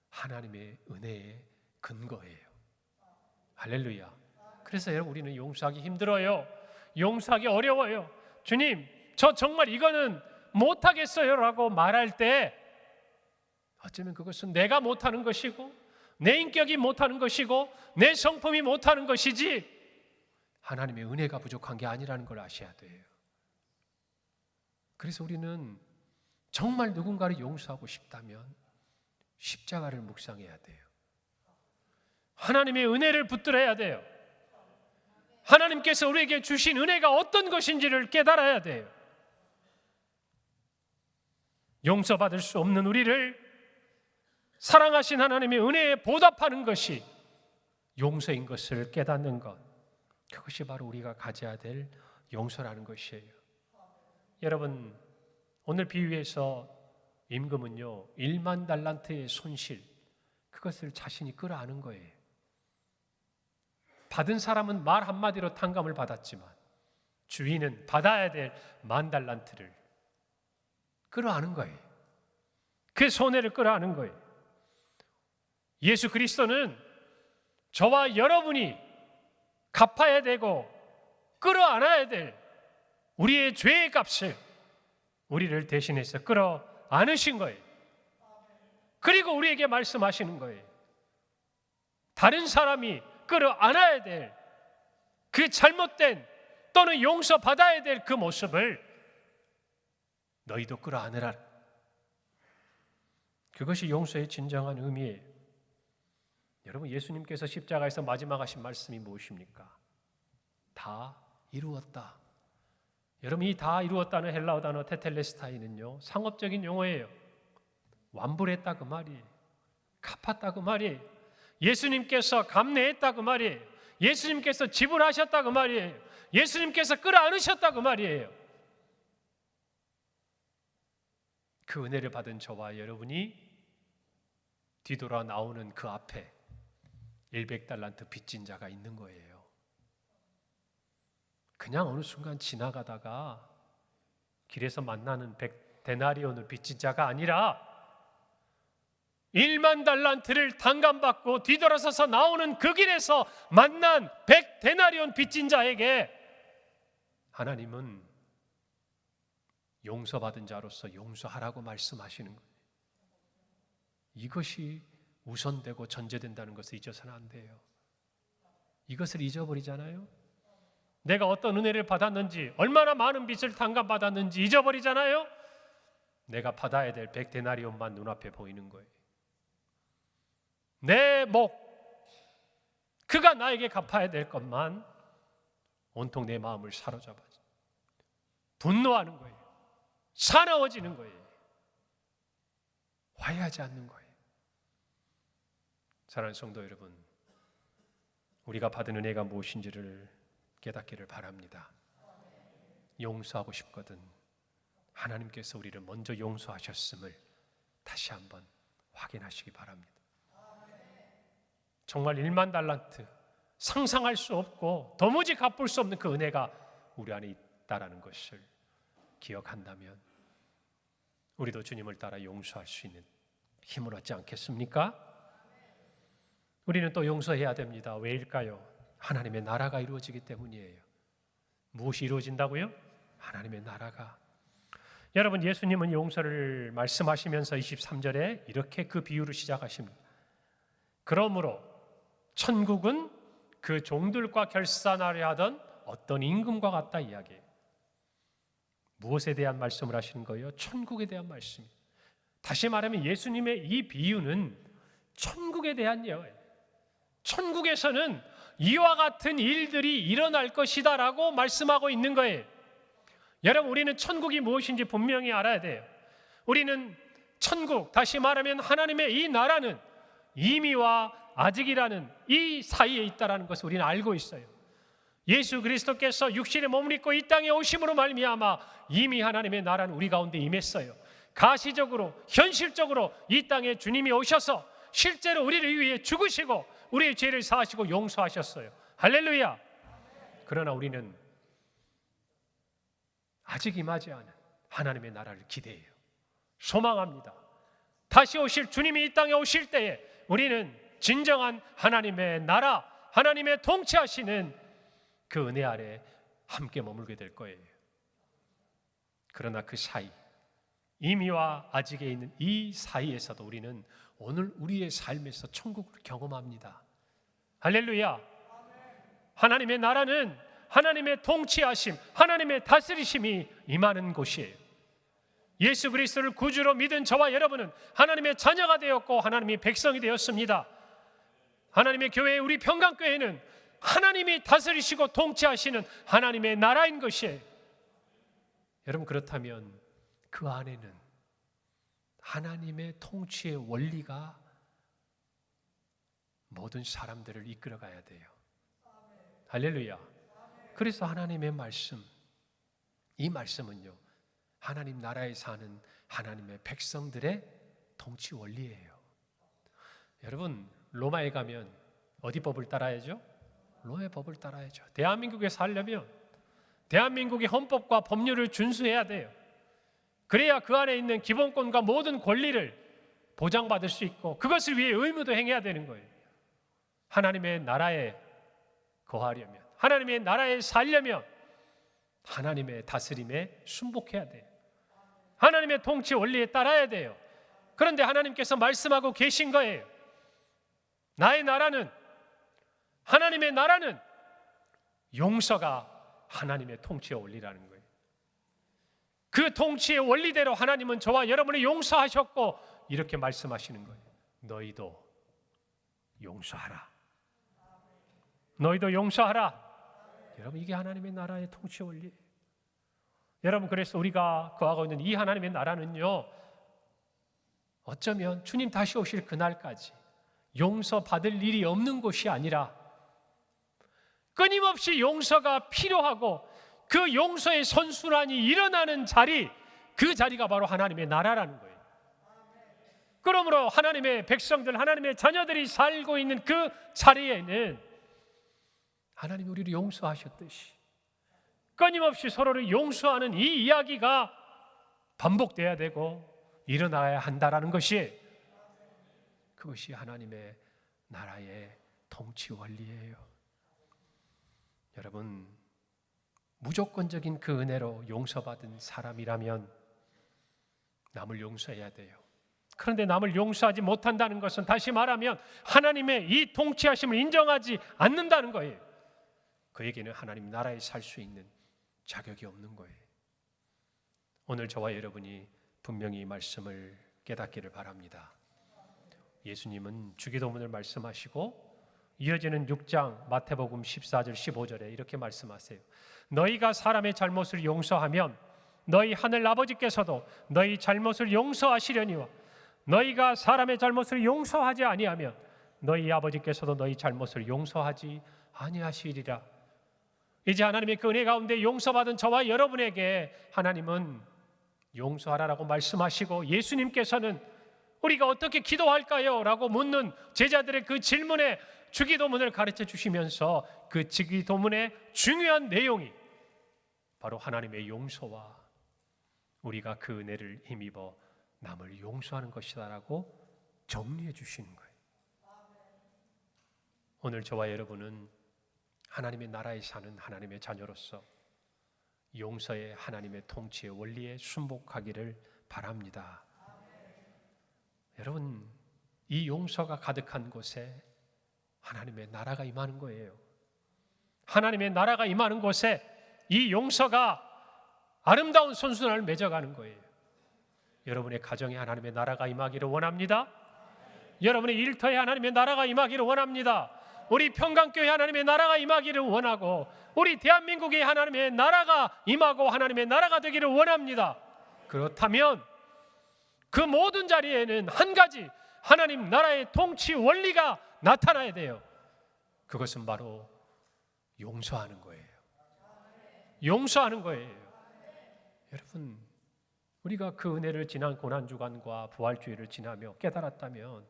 Speaker 1: 하나님의 은혜의 근거예요. 할렐루야. 그래서 여러분, 우리는 용서하기 힘들어요. 용서하기 어려워요. 주님, 저 정말 이거는 못하겠어요 라고 말할 때 어쩌면 그것은 내가 못하는 것이고 내 인격이 못하는 것이고 내 성품이 못하는 것이지 하나님의 은혜가 부족한 게 아니라는 걸 아셔야 돼요. 그래서 우리는 정말 누군가를 용서하고 싶다면 십자가를 묵상해야 돼요. 하나님의 은혜를 붙들어야 돼요. 하나님께서 우리에게 주신 은혜가 어떤 것인지를 깨달아야 돼요. 용서받을 수 없는 우리를 사랑하신 하나님의 은혜에 보답하는 것이 용서인 것을 깨닫는 것, 그것이 바로 우리가 가져야 될 용서라는 것이에요. 여러분, 오늘 비유에서 임금은요 1만 달란트의 손실, 그것을 자신이 끌어안은 거예요. 받은 사람은 말 한마디로 탕감을 받았지만 주인은 받아야 될 10,000달란트를 끌어안은 거예요. 그 손해를 끌어안은 거예요. 예수 그리스도는 저와 여러분이 갚아야 되고 끌어안아야 될 우리의 죄의 값을 우리를 대신해서 끌어안으신 거예요. 그리고 우리에게 말씀하시는 거예요. 다른 사람이 끌어안아야 될 그 잘못된 또는 용서받아야 될 그 모습을 너희도 끌어안으라. 그것이 용서의 진정한 의미예요. 여러분, 예수님께서 십자가에서 마지막 하신 말씀이 무엇입니까? 다 이루었다. 여러분, 이 다 이루었다는 헬라어 단어 테텔레스타이는요 상업적인 용어예요. 완불했다 그 말이에요. 갚았다 그 말이에요. 예수님께서 감내했다 그 말이에요. 예수님께서 지불하셨다 그 말이에요. 예수님께서 끌어안으셨다 그 말이에요. 그 은혜를 받은 저와 여러분이 뒤돌아 나오는 그 앞에 100달란트 빚진 자가 있는 거예요. 그냥 어느 순간 지나가다가 길에서 만나는 100데나리온을 빚진 자가 아니라 1만 달란트를 탕감받고 뒤돌아서서 나오는 그 길에서 만난 100데나리온 빚진 자에게 하나님은 용서받은 자로서 용서하라고 말씀하시는 거예요. 이것이 우선되고 전제된다는 것을 잊어서는 안 돼요. 이것을 잊어버리잖아요. 내가 어떤 은혜를 받았는지, 얼마나 많은 빚을 탕감받았는지 잊어버리잖아요. 내가 받아야 될 100데나리온만 눈앞에 보이는 거예요. 내 목, 그가 나에게 갚아야 될 것만 온통 내 마음을 사로잡아 분노하는 거예요. 사나워지는 거예요. 화해하지 않는 거예요. 사랑하는 성도 여러분, 우리가 받은 은혜가 무엇인지를 깨닫기를 바랍니다. 용서하고 싶거든 하나님께서 우리를 먼저 용서하셨음을 다시 한번 확인하시기 바랍니다. 정말 1만 달란트, 상상할 수 없고 도무지 갚을 수 없는 그 은혜가 우리 안에 있다라는 것을 기억한다면 우리도 주님을 따라 용서할 수 있는 힘을 얻지 않겠습니까? 우리는 또 용서해야 됩니다. 왜일까요? 하나님의 나라가 이루어지기 때문이에요. 무엇이 이루어진다고요? 하나님의 나라가. 여러분, 예수님은 용서를 말씀하시면서 23절에 이렇게 그 비유를 시작하십니다. 그러므로 천국은 그 종들과 결산하려 하던 어떤 임금과 같다 이야기해요. 무엇에 대한 말씀을 하시는 거예요? 천국에 대한 말씀이에요. 다시 말하면 예수님의 이 비유는 천국에 대한 예화예요. 천국에서는 이와 같은 일들이 일어날 것이다라고 말씀하고 있는 거예요. 여러분, 우리는 천국이 무엇인지 분명히 알아야 돼요. 우리는 천국, 다시 말하면 하나님의 이 나라는 이미와 아직이라는 이 사이에 있다라는 것을 우리는 알고 있어요. 예수 그리스도께서 육신의 몸을 입고 이 땅에 오심으로 말미암아 이미 하나님의 나라는 우리 가운데 임했어요. 가시적으로, 현실적으로 이 땅에 주님이 오셔서 실제로 우리를 위해 죽으시고 우리의 죄를 사하시고 용서하셨어요. 할렐루야. 그러나 우리는 아직 임하지 않은 하나님의 나라를 기대해요. 소망합니다. 다시 오실 주님이 이 땅에 오실 때에 우리는 진정한 하나님의 나라, 하나님의 통치하시는 그 은혜 아래 함께 머물게 될 거예요. 그러나 그 사이, 이미와 아직에 있는 이 사이에서도 우리는 오늘 우리의 삶에서 천국을 경험합니다. 할렐루야. 하나님의 나라는 하나님의 통치하심, 하나님의 다스리심이 임하는 곳이에요. 예수 그리스도를 구주로 믿은 저와 여러분은 하나님의 자녀가 되었고 하나님의 백성이 되었습니다. 하나님의 교회, 우리 평강교회는 하나님이 다스리시고 통치하시는 하나님의 나라인 것이에요. 여러분, 그렇다면 그 안에는 하나님의 통치의 원리가 모든 사람들을 이끌어가야 돼요. 할렐루야. 그래서 하나님의 말씀, 이 말씀은요, 하나님 나라에 사는 하나님의 백성들의 통치 원리예요. 여러분, 로마에 가면 어디 법을 따라야죠? 로마의 법을 따라야죠. 대한민국에 살려면 대한민국의 헌법과 법률을 준수해야 돼요. 그래야 그 안에 있는 기본권과 모든 권리를 보장받을 수 있고 그것을 위해 의무도 행해야 되는 거예요. 하나님의 나라에 거하려면, 하나님의 나라에 살려면 하나님의 다스림에 순복해야 돼요. 하나님의 통치 원리에 따라야 돼요. 그런데 하나님께서 말씀하고 계신 거예요. 나의 나라는, 하나님의 나라는 용서가 하나님의 통치의 원리라는 거예요. 그 통치의 원리대로 하나님은 저와 여러분을 용서하셨고 이렇게 말씀하시는 거예요. 너희도 용서하라. 너희도 용서하라. 여러분, 이게 하나님의 나라의 통치 원리예요. 여러분, 그래서 우리가 거하고 있는 이 하나님의 나라는요, 어쩌면 주님 다시 오실 그날까지 용서받을 일이 없는 곳이 아니라 끊임없이 용서가 필요하고 그 용서의 선순환이 일어나는 자리, 그 자리가 바로 하나님의 나라라는 거예요. 그러므로 하나님의 백성들, 하나님의 자녀들이 살고 있는 그 자리에는 하나님이 우리를 용서하셨듯이 끊임없이 서로를 용서하는 이 이야기가 반복돼야 되고 일어나야 한다라는 것이, 그것이 하나님의 나라의 통치 원리예요. 여러분, 무조건적인 그 은혜로 용서받은 사람이라면 남을 용서해야 돼요. 그런데 남을 용서하지 못한다는 것은, 다시 말하면 하나님의 이 통치하심을 인정하지 않는다는 거예요. 그에게는 하나님 나라에 살 수 있는 자격이 없는 거예요. 오늘 저와 여러분이 분명히 이 말씀을 깨닫기를 바랍니다. 예수님은 주기도문을 말씀하시고 이어지는 6장 마태복음 14절 15절에 이렇게 말씀하세요. 너희가 사람의 잘못을 용서하면 너희 하늘 아버지께서도 너희 잘못을 용서하시려니와 너희가 사람의 잘못을 용서하지 아니하면 너희 아버지께서도 너희 잘못을 용서하지 아니하시리라. 이제 하나님의 그 은혜 가운데 용서받은 저와 여러분에게 하나님은 용서하라라고 말씀하시고, 예수님께서는 우리가 어떻게 기도할까요? 라고 묻는 제자들의 그 질문에 주기도문을 가르쳐 주시면서 그 주기도문의 중요한 내용이 바로 하나님의 용서와 우리가 그 은혜를 힘입어 남을 용서하는 것이다라고 정리해 주시는 거예요. 오늘 저와 여러분은 하나님의 나라에 사는 하나님의 자녀로서 용서의 하나님의 통치의 원리에 순복하기를 바랍니다. 여러분, 이 용서가 가득한 곳에 하나님의 나라가 임하는 거예요. 하나님의 나라가 임하는 곳에 이 용서가 아름다운 선순환을 맺어가는 거예요. 여러분의 가정에 하나님의 나라가 임하기를 원합니다. 여러분의 일터에 하나님의 나라가 임하기를 원합니다. 우리 평강교회 하나님의 나라가 임하기를 원하고, 우리 대한민국에 하나님의 나라가 임하고 하나님의 나라가 되기를 원합니다. 그렇다면 그 모든 자리에는 한 가지 하나님 나라의 통치 원리가 나타나야 돼요. 그것은 바로 용서하는 거예요. 용서하는 거예요. 여러분, 우리가 그 은혜를 지난 고난주간과 부활주일을 지나며 깨달았다면,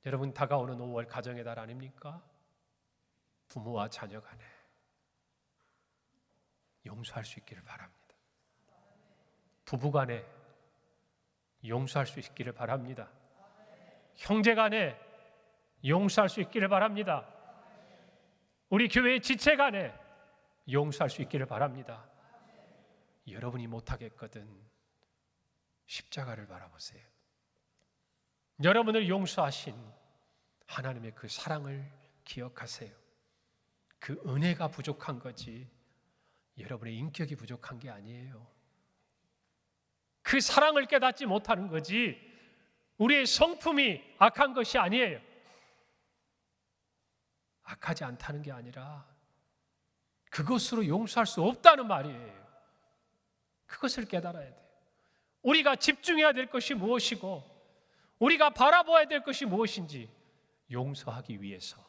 Speaker 1: 여러분, 다가오는 5월 가정의 달 아닙니까? 부모와 자녀 간에 용서할 수 있기를 바랍니다. 부부 간에 용서할 수 있기를 바랍니다. 형제 간에 용서할 수 있기를 바랍니다. 우리 교회의 지체 간에 용서할 수 있기를 바랍니다. 여러분이 못하겠거든 십자가를 바라보세요. 여러분을 용서하신 하나님의 그 사랑을 기억하세요. 그 은혜가 부족한 거지 여러분의 인격이 부족한 게 아니에요. 그 사랑을 깨닫지 못하는 거지 우리의 성품이 악한 것이 아니에요. 악하지 않다는 게 아니라 그것으로 용서할 수 없다는 말이에요. 그것을 깨달아야 돼요. 우리가 집중해야 될 것이 무엇이고 우리가 바라보아야 될 것이 무엇인지 용서하기 위해서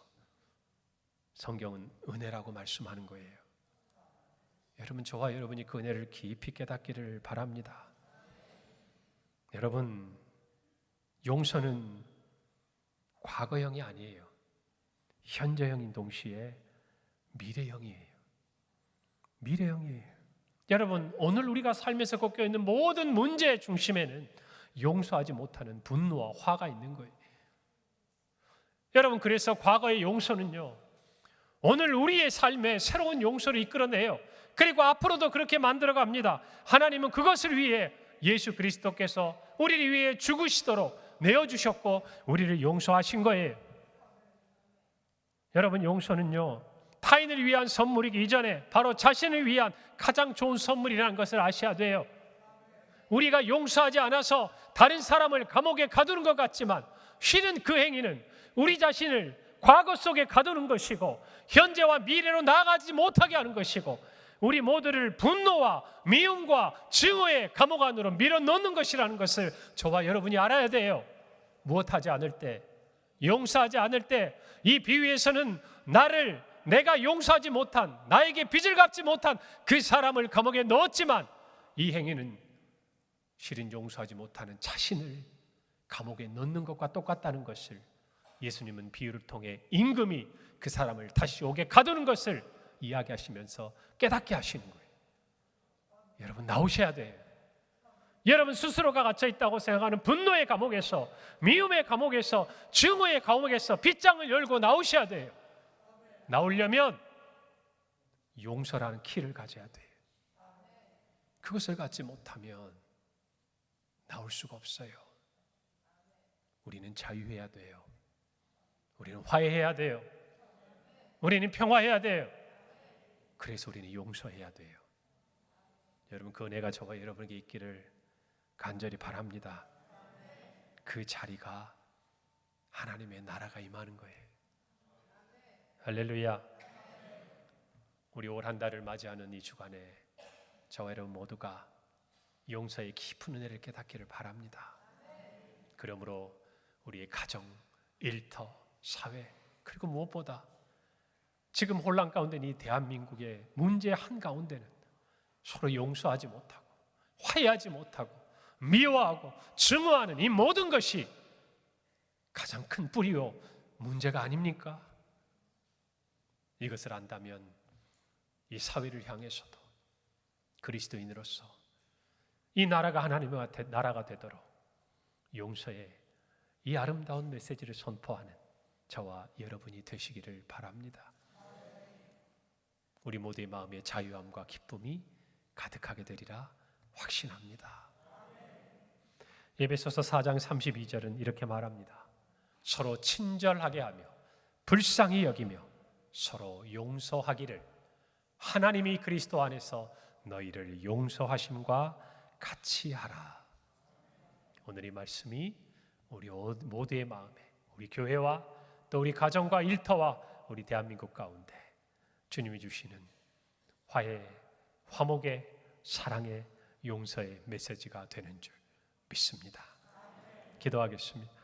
Speaker 1: 성경은 은혜라고 말씀하는 거예요. 여러분, 저와 여러분이 그 은혜를 깊이 깨닫기를 바랍니다. 여러분, 용서는 과거형이 아니에요. 현재형인 동시에 미래형이에요. 미래형이에요. 여러분, 오늘 우리가 삶에서 겪고 있는 모든 문제의 중심에는 용서하지 못하는 분노와 화가 있는 거예요. 여러분, 그래서 과거의 용서는요, 오늘 우리의 삶에 새로운 용서를 이끌어내요. 그리고 앞으로도 그렇게 만들어갑니다. 하나님은 그것을 위해 예수 그리스도께서 우리를 위해 죽으시도록 내어주셨고 우리를 용서하신 거예요. 여러분, 용서는요, 타인을 위한 선물이기 이전에 바로 자신을 위한 가장 좋은 선물이라는 것을 아셔야 돼요. 우리가 용서하지 않아서 다른 사람을 감옥에 가두는 것 같지만 실은 그 행위는 우리 자신을 과거 속에 가두는 것이고 현재와 미래로 나아가지 못하게 하는 것이고 우리 모두를 분노와 미움과 증오의 감옥 안으로 밀어넣는 것이라는 것을 저와 여러분이 알아야 돼요. 무엇하지 않을 때, 용서하지 않을 때 이 비유에서는 내가 용서하지 못한, 나에게 빚을 갚지 못한 그 사람을 감옥에 넣었지만 이 행위는 실은 용서하지 못하는 자신을 감옥에 넣는 것과 똑같다는 것을 예수님은 비유를 통해 임금이 그 사람을 다시 옥에 가두는 것을 이야기하시면서 깨닫게 하시는 거예요. 여러분, 나오셔야 돼요. 여러분 스스로가 갇혀 있다고 생각하는 분노의 감옥에서, 미움의 감옥에서, 증오의 감옥에서 빗장을 열고 나오셔야 돼요. 나오려면 용서라는 키를 가져야 돼요. 그것을 갖지 못하면 나올 수가 없어요. 우리는 자유해야 돼요. 우리는 화해해야 돼요. 우리는 평화해야 돼요. 그래서 우리는 용서해야 돼요. 여러분, 그 은혜가 저와 여러분에게 있기를 간절히 바랍니다. 그 자리가 하나님의 나라가 임하는 거예요. 할렐루야. 우리 올 한 달을 맞이하는 이 주간에 저와 여러분 모두가 용서의 깊은 은혜를 깨닫기를 바랍니다. 그러므로 우리의 가정, 일터, 사회, 그리고 무엇보다 지금 혼란 가운데 이 대한민국의 문제 한가운데는 서로 용서하지 못하고 화해하지 못하고 미워하고 증오하는 이 모든 것이 가장 큰 뿌리요 문제가 아닙니까? 이것을 안다면 이 사회를 향해서도 그리스도인으로서 이 나라가 하나님의 나라가 되도록 용서의 이 아름다운 메시지를 선포하는 저와 여러분이 되시기를 바랍니다. 우리 모두의 마음에 자유함과 기쁨이 가득하게 되리라 확신합니다. 에베소서 4장 32절은 이렇게 말합니다. 서로 친절하게 하며 불쌍히 여기며 서로 용서하기를 하나님이 그리스도 안에서 너희를 용서하심과 같이 하라. 오늘 이 말씀이 우리 모두의 마음에, 우리 교회와 또 우리 가정과 일터와 우리 대한민국 가운데 주님이 주시는 화해, 화목의, 사랑의, 용서의 메시지가 되는 줄 믿습니다. 기도하겠습니다.